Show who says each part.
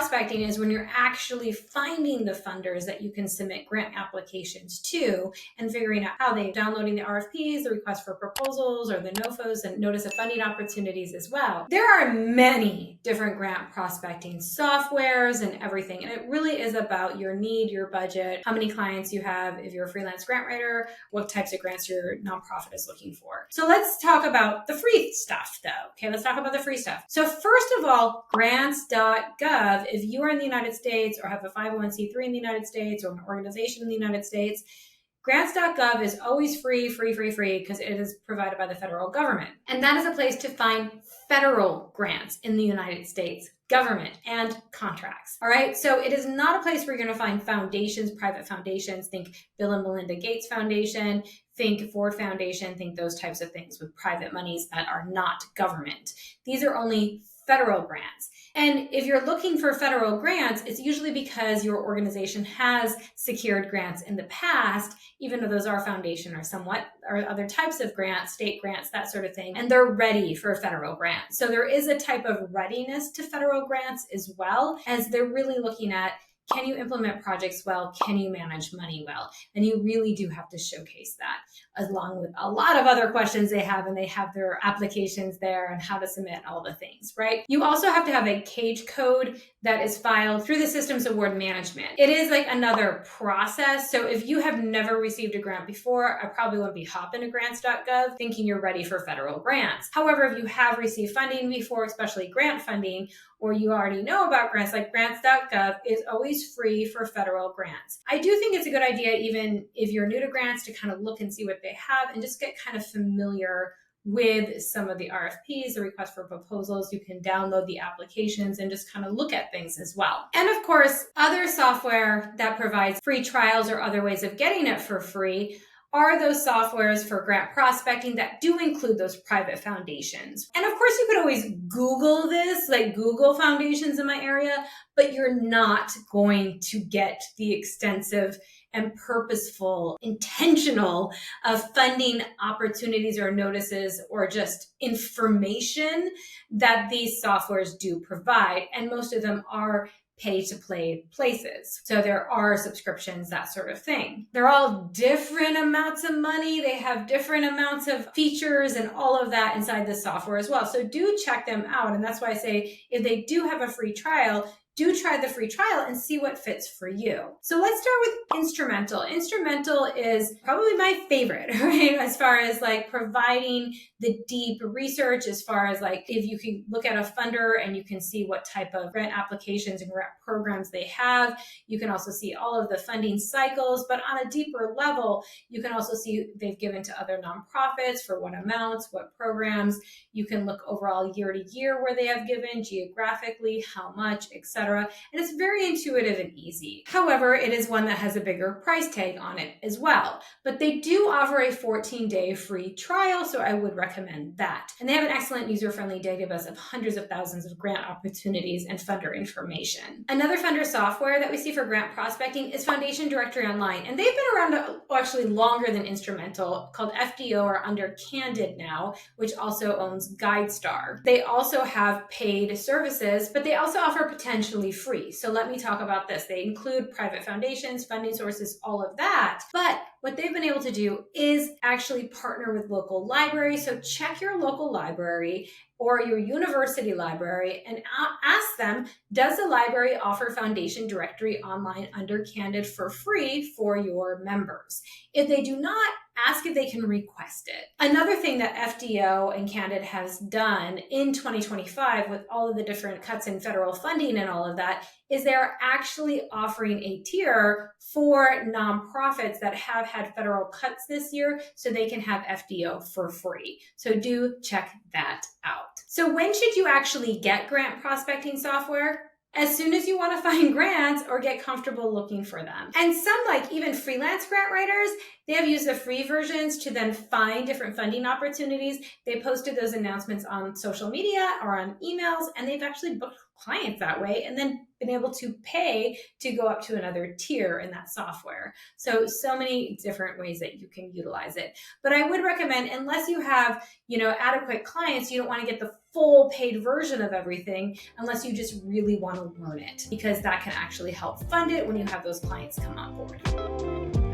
Speaker 1: prospecting is when you're actually finding the funders that you can submit grant applications to and figuring out how they're downloading the RFPs, the request for proposals, or the NOFOs and notice of funding opportunities as well. There are many different grant prospecting softwares and everything, and it really is about your need, your budget, how many clients you have, if you're a freelance grant writer, what types of grants your nonprofit is looking for. So let's talk about the free stuff though. Okay, let's talk about the free stuff. So first of all, Grants.gov, if you are in the United States or have a 501c3 in the United States or an organization in the United States, Grants.gov is always free because it is provided by the federal government. And that is a place to find federal grants in the United States government and contracts. All right. So it is not a place where you're going to find foundations, private foundations. Think Bill and Melinda Gates Foundation, think Ford Foundation, think those types of things with private monies that are not government. These are only federal grants. And if you're looking for federal grants, it's usually because your organization has secured grants in the past, even though those are foundation or somewhat, or other types of grants, state grants, that sort of thing, and they're ready for federal grants. So there is a type of readiness to federal grants as well, as they're really looking at, can you implement projects well? Can you manage money well? And you really do have to showcase that, along with a lot of other questions they have, and they have their applications there and how to submit all the things, right? You also have to have a CAGE code that is filed through the Systems Award Management. It is like another process. So if you have never received a grant before, I probably wouldn't be hopping to Grants.gov thinking you're ready for federal grants. However, if you have received funding before, especially grant funding, or you already know about grants, like Grants.gov is always free for federal grants. I do think it's a good idea, even if you're new to grants, to kind of look and see what they have and just get kind of familiar with some of the RFPs, the request for proposals. You can download the applications and just kind of look at things as well. And of course, other software that provides free trials or other ways of getting it for free are those softwares for grant prospecting that do include those private foundations. And of course, you could always Google this, like Google foundations in my area, but you're not going to get the extensive and purposeful, intentional funding opportunities or notices or just information that these softwares do provide. And most of them are pay-to-play places. So there are subscriptions, that sort of thing. They're all different amounts of money. They have different amounts of features and all of that inside the software as well. So do check them out. And that's why I say if they do have a free trial, do try the free trial and see what fits for you. So let's start with Instrumental. Instrumental is probably my favorite, right? As far as like providing the deep research, as far as like if you can look at a funder and you can see what type of grant applications and grant programs they have. You can also see all of the funding cycles, but on a deeper level, you can also see they've given to other nonprofits for what amounts, what programs. You can look overall year to year where they have given, geographically, how much, etc. And it's very intuitive and easy. However, it is one that has a bigger price tag on it as well. But they do offer a 14-day free trial, so I would recommend that. And they have an excellent user-friendly database of hundreds of thousands of grant opportunities and funder information. Another funder software that we see for grant prospecting is Foundation Directory Online. And they've been around actually longer than Instrumental, called FDO, or under Candid now, which also owns GuideStar. They also have paid services, but they also offer potentially free. So let me talk about this. They include private foundations, funding sources, all of that. But what they've been able to do is actually partner with local libraries. So check your local library or your university library and ask them, does the library offer Foundation Directory Online under Candid for free for your members? If they do not, ask if they can request it. Another thing that FDO and Candid has done in 2025 with all of the different cuts in federal funding and all of that is they're actually offering a tier for nonprofits that have had federal cuts this year so they can have FDO for free. So do check that out. So when should you actually get grant prospecting software? As soon as you want to find grants or get comfortable looking for them. And some, like even freelance grant writers, they have used the free versions to then find different funding opportunities. They posted those announcements on social media or on emails, and they've actually booked clients that way, and then been able to pay to go up to another tier in that software. So many different ways that you can utilize it. But I would recommend, unless you have, adequate clients, you don't want to get the full paid version of everything unless you just really want to learn it, because that can actually help fund it when you have those clients come on board.